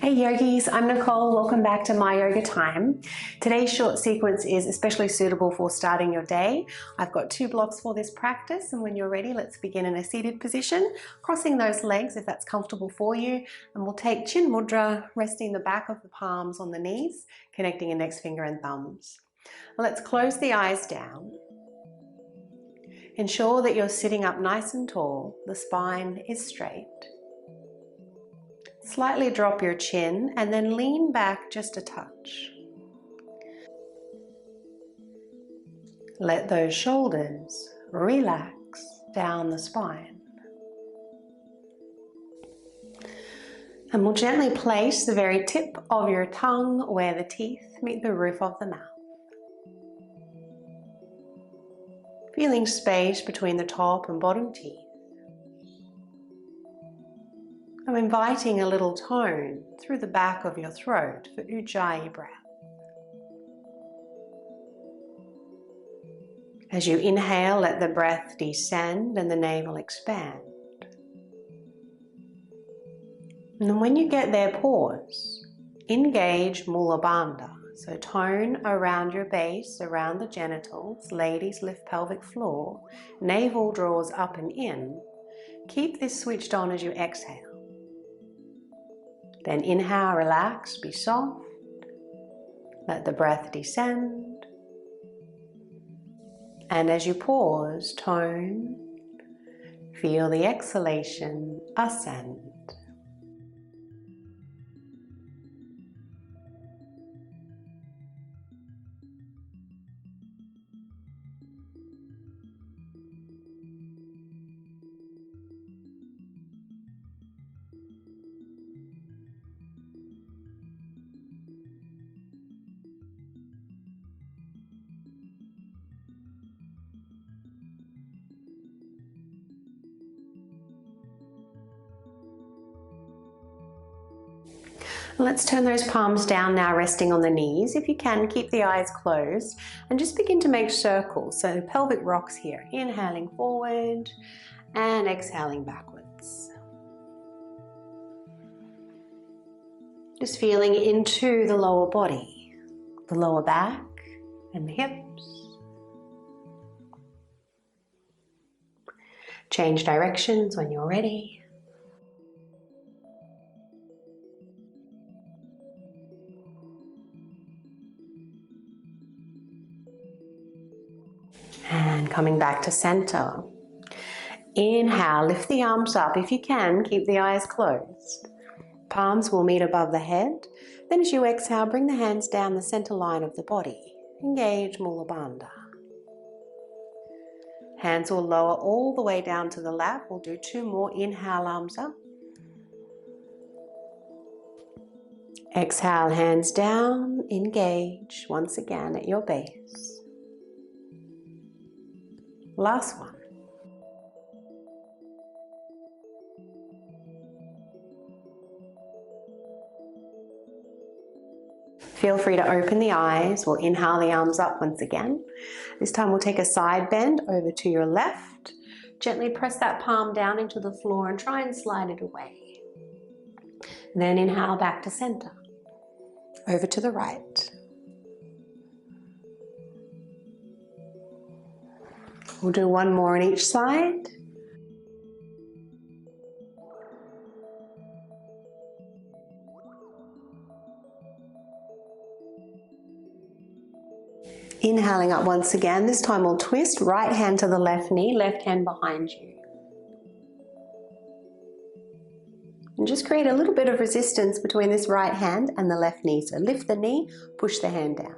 Hey yogis, I'm Nicole. Welcome back to My Yoga Time. Today's short sequence is especially suitable for starting your day. I've got 2 blocks for this practice, and when you're ready, let's begin in a seated position, crossing those legs if that's comfortable for you, and we'll take Chin Mudra, resting the back of the palms on the knees, connecting index finger and thumbs. Let's close the eyes down. Ensure that you're sitting up nice and tall, the spine is straight. Slightly drop your chin and then lean back just a touch. Let those shoulders relax down the spine. And we'll gently place the very tip of your tongue where the teeth meet the roof of the mouth. Feeling space between the top and bottom teeth. I'm inviting a little tone through the back of your throat for Ujjayi breath. As you inhale, let the breath descend and the navel expand. And then when you get there, pause. Engage Mula Bandha. So tone around your base, around the genitals. Ladies, lift pelvic floor. Navel draws up and in. Keep this switched on as you exhale. Then inhale, relax, be soft. Let the breath descend. And as you pause, tone. Feel the exhalation ascend. Let's turn those palms down now, resting on the knees. If you can, keep the eyes closed and just begin to make circles. So pelvic rocks here, inhaling forward and exhaling backwards. Just feeling into the lower body, the lower back and the hips. Change directions when you're ready. And coming back to center. Inhale, lift the arms up. If you can, keep the eyes closed. Palms will meet above the head. Then as you exhale, bring the hands down the center line of the body. Engage Mula Bandha. Hands will lower all the way down to the lap. We'll do 2 more. Inhale, arms up. Exhale, hands down. Engage once again at your base. Last one. Feel free to open the eyes. We'll inhale the arms up once again. This time we'll take a side bend over to your left. Gently press that palm down into the floor and try and slide it away. Then inhale back to center. Over to the right. We'll do 1 more on each side. Inhaling up once again. This time we'll twist, right hand to the left knee, left hand behind you. And just create a little bit of resistance between this right hand and the left knee. So lift the knee, push the hand down.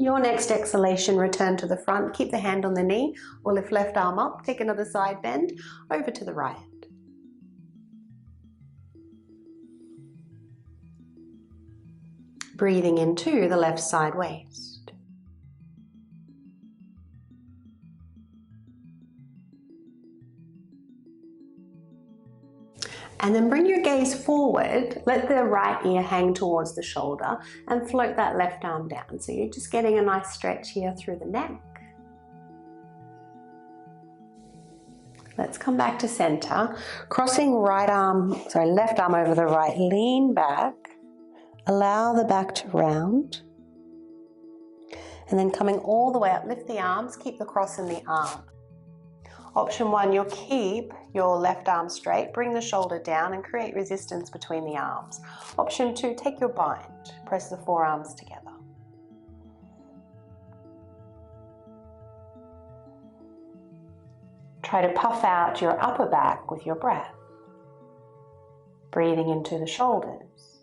Your next exhalation, return to the front. Keep the hand on the knee or lift left arm up. Take another side bend over to the right. Breathing into the left side waist. And then bring your gaze forward, let the right ear hang towards the shoulder and float that left arm down. So you're just getting a nice stretch here through the neck. Let's come back to center. Crossing left arm over the right, lean back. Allow the back to round. And then coming all the way up, lift the arms, keep the cross in the arm. Option 1, you'll keep your left arm straight, bring the shoulder down and create resistance between the arms. Option 2, take your bind, press the forearms together. Try to puff out your upper back with your breath, breathing into the shoulders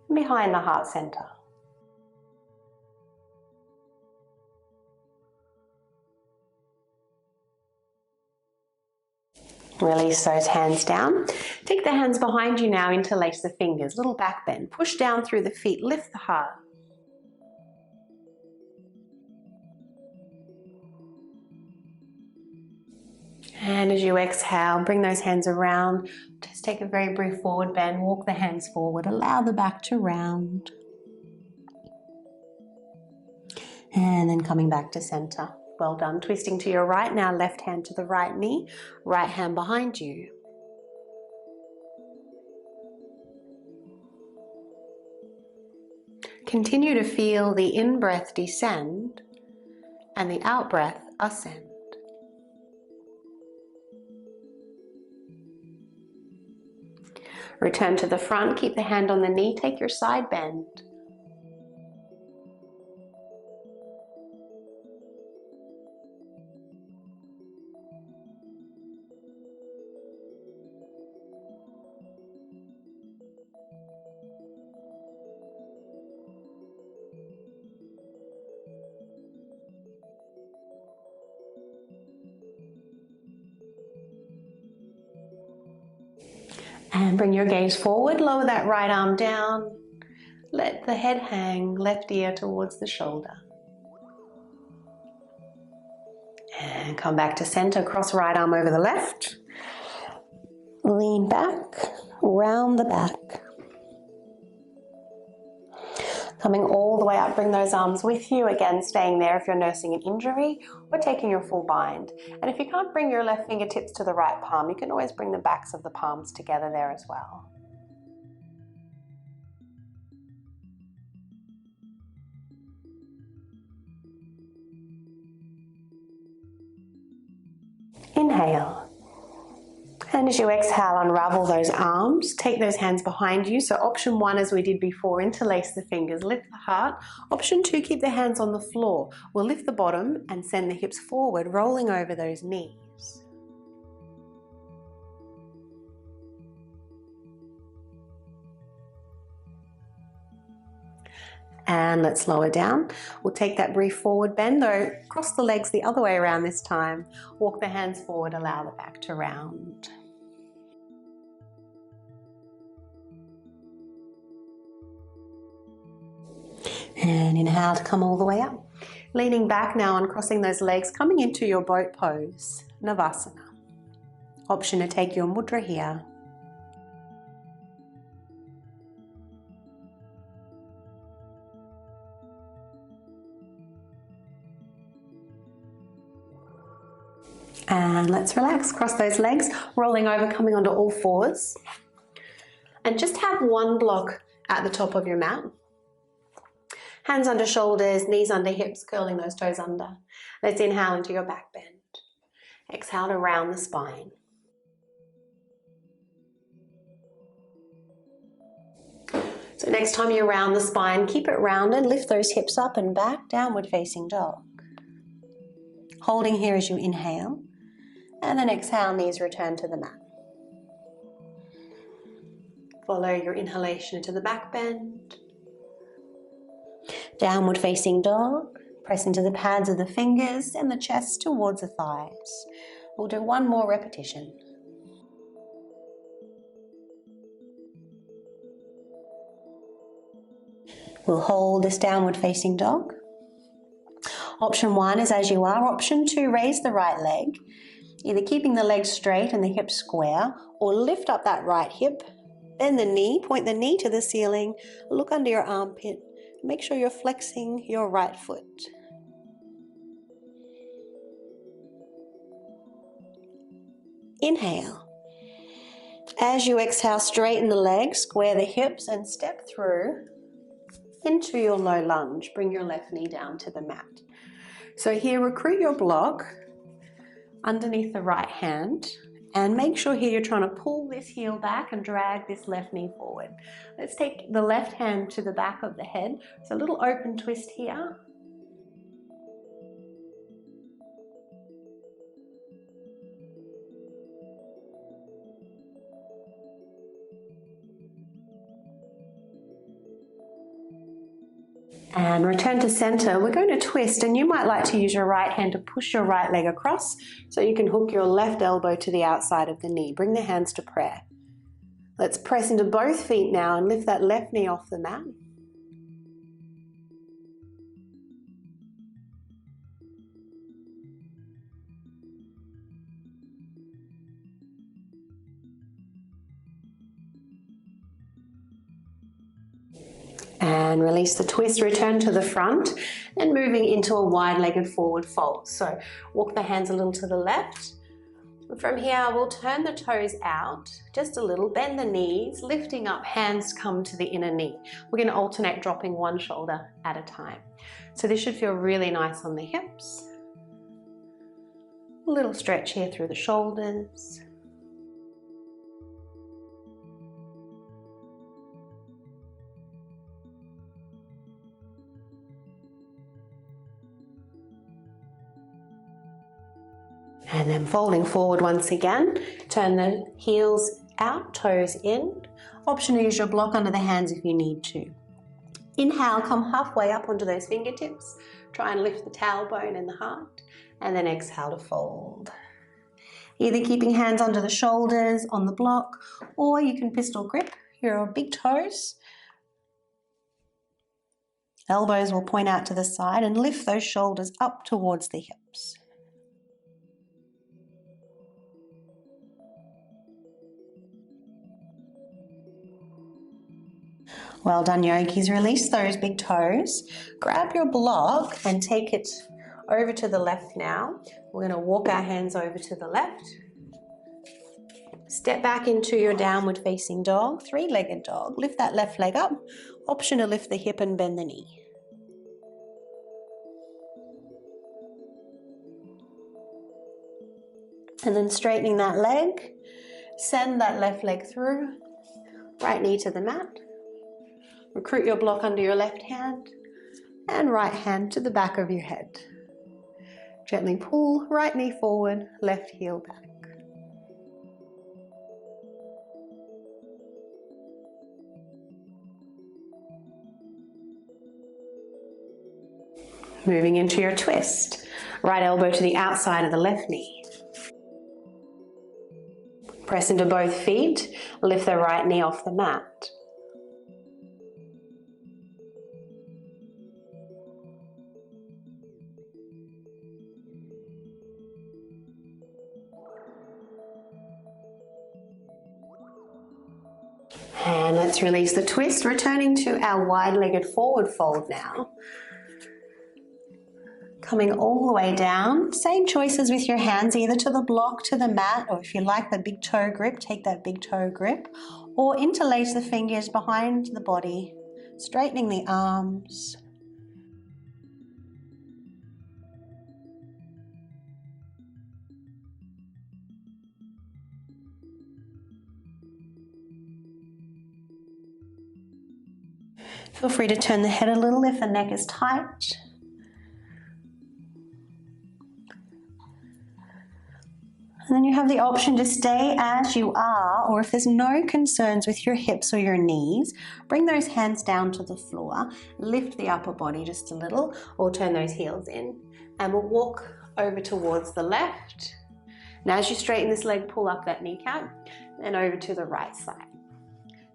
and behind the heart center. Release those hands down. Take the hands behind you now, interlace the fingers, little back bend. Push down through the feet, lift the heart. And as you exhale, bring those hands around. Just take a very brief forward bend, walk the hands forward, allow the back to round. And then coming back to center. Well done. Twisting to your right now, left hand to the right knee, right hand behind you. Continue to feel the in-breath descend and the out-breath ascend. Return to the front, keep the hand on the knee, take your side bend. And bring your gaze forward, lower that right arm down. Let the head hang, left ear towards the shoulder. And come back to center, cross right arm over the left. Lean back, round the back. Coming all the way up, bring those arms with you. Again, staying there if you're nursing an injury or taking your full bind. And if you can't bring your left fingertips to the right palm, you can always bring the backs of the palms together there as well. Inhale. And as you exhale, unravel those arms. Take those hands behind you. So option 1, as we did before, interlace the fingers, lift the heart. Option 2, keep the hands on the floor. We'll lift the bottom and send the hips forward, rolling over those knees. And let's lower down. We'll take that brief forward bend, though cross the legs the other way around this time. Walk the hands forward, allow the back to round. And inhale to come all the way up. Leaning back now and crossing those legs, coming into your boat pose, Navasana. Option to take your mudra here. And let's relax, cross those legs, rolling over, coming onto all fours. And just have one block at the top of your mat. Hands under shoulders, knees under hips, curling those toes under. Let's inhale into your back bend. Exhale to round the spine. So next time you round the spine, keep it rounded, lift those hips up and back, downward facing dog. Holding here as you inhale. And then exhale, knees return to the mat. Follow your inhalation into the back bend. Downward facing dog. Press into the pads of the fingers and the chest towards the thighs. We'll do one more repetition. We'll hold this downward facing dog. Option 1 is as you are. Option 2, raise the right leg. Either keeping the legs straight and the hips square, or lift up that right hip, bend the knee, point the knee to the ceiling, look under your armpit, make sure you're flexing your right foot. Inhale. As you exhale, straighten the legs, square the hips and step through into your low lunge. Bring your left knee down to the mat. So here, recruit your block underneath the right hand and make sure here you're trying to pull this heel back and drag this left knee forward. Let's take the left hand to the back of the head. It's a little open twist here. And return to center. We're going to twist, and you might like to use your right hand to push your right leg across so you can hook your left elbow to the outside of the knee. Bring the hands to prayer. Let's press into both feet now and lift that left knee off the mat. And release the twist, return to the front and moving into a wide-legged forward fold. So walk the hands a little to the left. From here, we'll turn the toes out just a little, bend the knees, lifting up, hands come to the inner knee. We're going to alternate dropping one shoulder at a time. So this should feel really nice on the hips. A little stretch here through the shoulders. And then folding forward once again, turn the heels out, toes in. Option to use your block under the hands if you need to. Inhale, come halfway up onto those fingertips. Try and lift the tailbone and the heart. And then exhale to fold. Either keeping hands under the shoulders on the block, or you can pistol grip your big toes. Elbows will point out to the side and lift those shoulders up towards the hips. Well done, yogis. Release those big toes. Grab your block and take it over to the left now. We're going to walk our hands over to the left. Step back into your downward facing dog, three-legged dog. Lift that left leg up. Option to lift the hip and bend the knee. And then straightening that leg. Send that left leg through. Right knee to the mat. Recruit your block under your left hand and right hand to the back of your head. Gently pull, right knee forward, left heel back. Moving into your twist. Right elbow to the outside of the left knee. Press into both feet, lift the right knee off the mat. And let's release the twist, returning to our wide-legged forward fold now. Coming all the way down, same choices with your hands, either to the block, to the mat, or if you like the big toe grip, take that big toe grip, or interlace the fingers behind the body, straightening the arms. Feel free to turn the head a little if the neck is tight. And then you have the option to stay as you are, or if there's no concerns with your hips or your knees, bring those hands down to the floor, lift the upper body just a little, or turn those heels in. And we'll walk over towards the left. Now as you straighten this leg, pull up that kneecap, and over to the right side.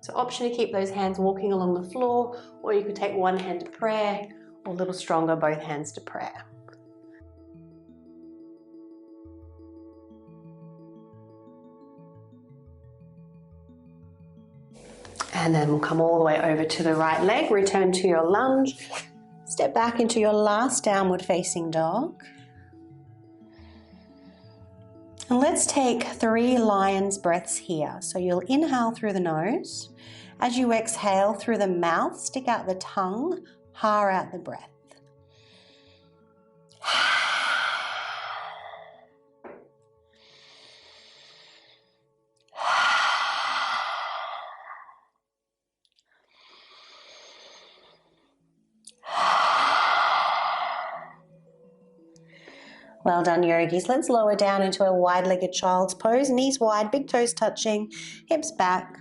So option to keep those hands walking along the floor, or you could take one hand to prayer, or a little stronger, both hands to prayer. And then we'll come all the way over to the right leg, return to your lunge, step back into your last downward facing dog. And let's take 3 lion's breaths here. So you'll inhale through the nose. As you exhale through the mouth, stick out the tongue, ha out the breath. Well done, yogis. Let's lower down into a wide-legged child's pose. Knees wide, big toes touching, hips back.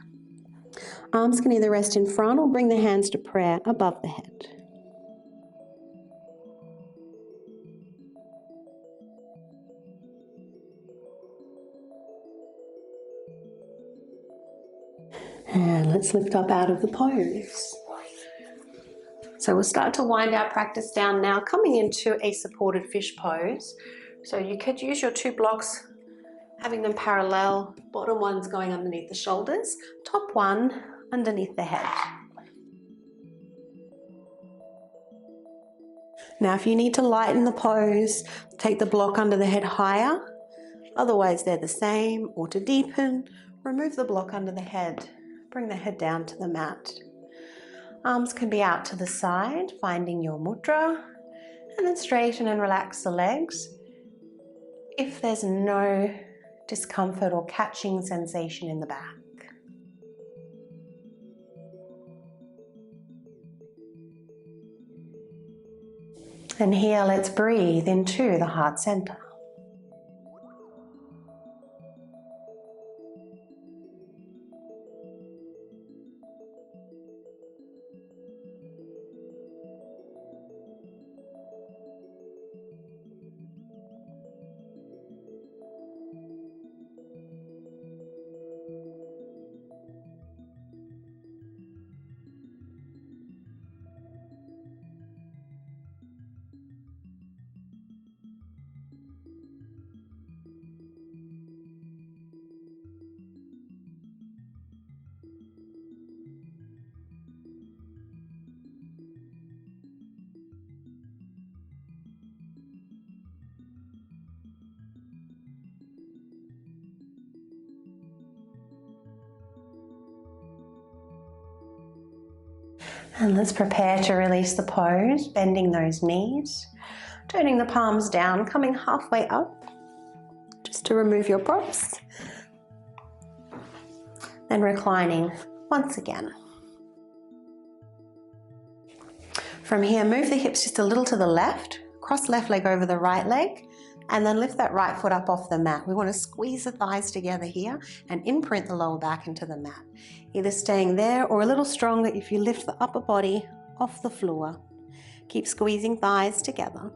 Arms can either rest in front or bring the hands to prayer above the head. And let's lift up out of the pose. So we'll start to wind our practice down now, coming into a supported fish pose. So you could use your 2 blocks, having them parallel. Bottom one's going underneath the shoulders, top one underneath the head. Now if you need to lighten the pose, take the block under the head higher. Otherwise they're the same. Or to deepen, remove the block under the head. Bring the head down to the mat. Arms can be out to the side, finding your mudra, and then straighten and relax the legs. If there's no discomfort or catching sensation in the back. And here, let's breathe into the heart center. And let's prepare to release the pose, bending those knees, turning the palms down, coming halfway up, just to remove your props, then reclining once again. From here, move the hips just a little to the left, cross left leg over the right leg, and then lift that right foot up off the mat. We want to squeeze the thighs together here and imprint the lower back into the mat. Either staying there or a little stronger if you lift the upper body off the floor. Keep squeezing thighs together.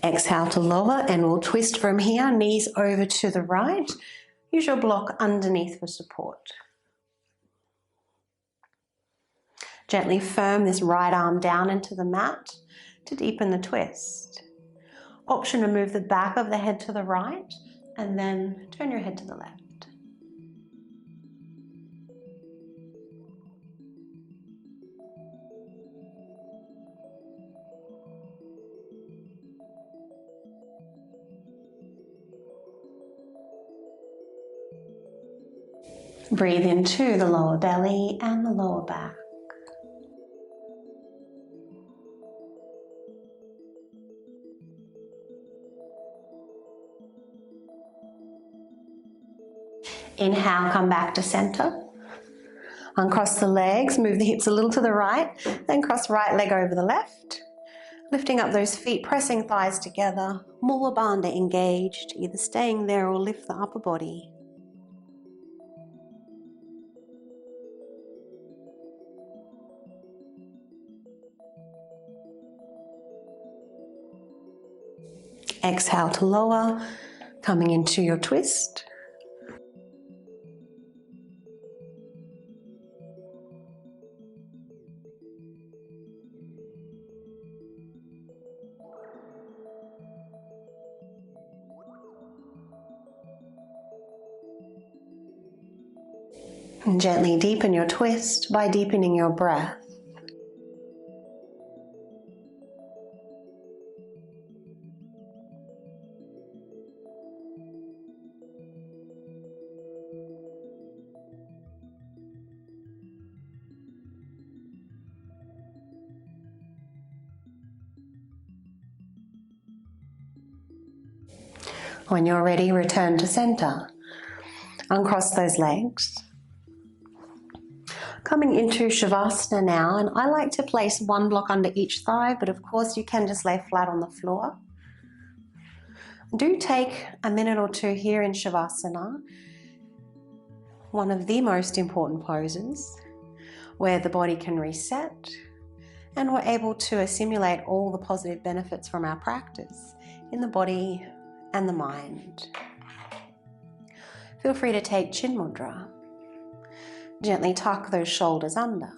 Exhale to lower, and we'll twist from here, knees over to the right. Use your block underneath for support. Gently firm this right arm down into the mat to deepen the twist. Option to move the back of the head to the right and then turn your head to the left. Breathe into the lower belly and the lower back. Inhale, come back to center. Uncross the legs, move the hips a little to the right, then cross right leg over the left. Lifting up those feet, pressing thighs together, Mula Bandha engaged, either staying there or lift the upper body. Exhale to lower, coming into your twist. And gently deepen your twist by deepening your breath. When you're ready, return to center. Uncross those legs. Coming into Shavasana now, and I like to place one block under each thigh, but of course you can just lay flat on the floor. Do take a minute or two here in Shavasana, one of the most important poses, where the body can reset and we're able to assimilate all the positive benefits from our practice in the body and the mind. Feel free to take Chin Mudra. Gently tuck those shoulders under,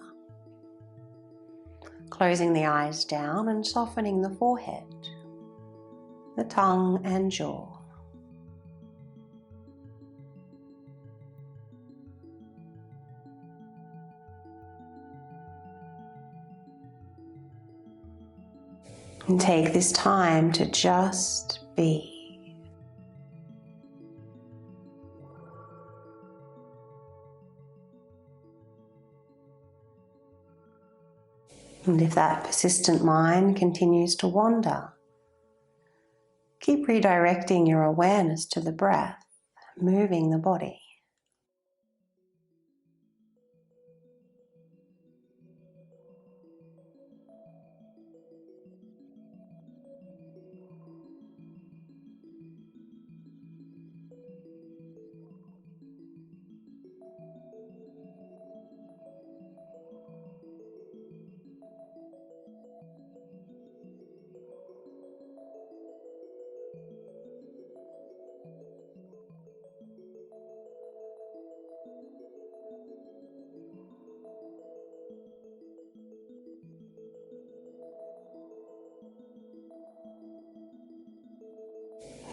closing the eyes down and softening the forehead, the tongue and jaw. And take this time to just be. And if that persistent mind continues to wander, keep redirecting your awareness to the breath, moving the body.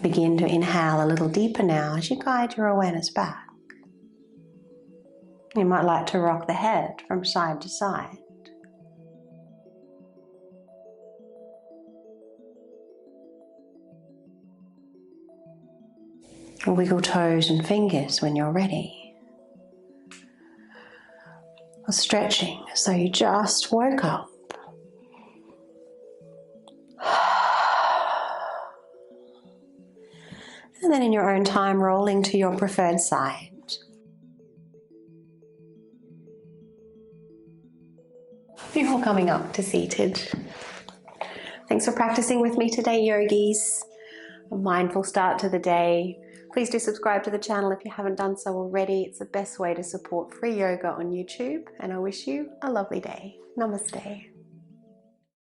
Begin to inhale a little deeper now as you guide your awareness back. You might like to rock the head from side to side. Wiggle toes and fingers when you're ready. Or stretching as though you just woke up. And then in your own time, rolling to your preferred side. Before coming up to seated. Thanks for practicing with me today, yogis. A mindful start to the day. Please do subscribe to the channel if you haven't done so already. It's the best way to support free yoga on YouTube. And I wish you a lovely day. Namaste.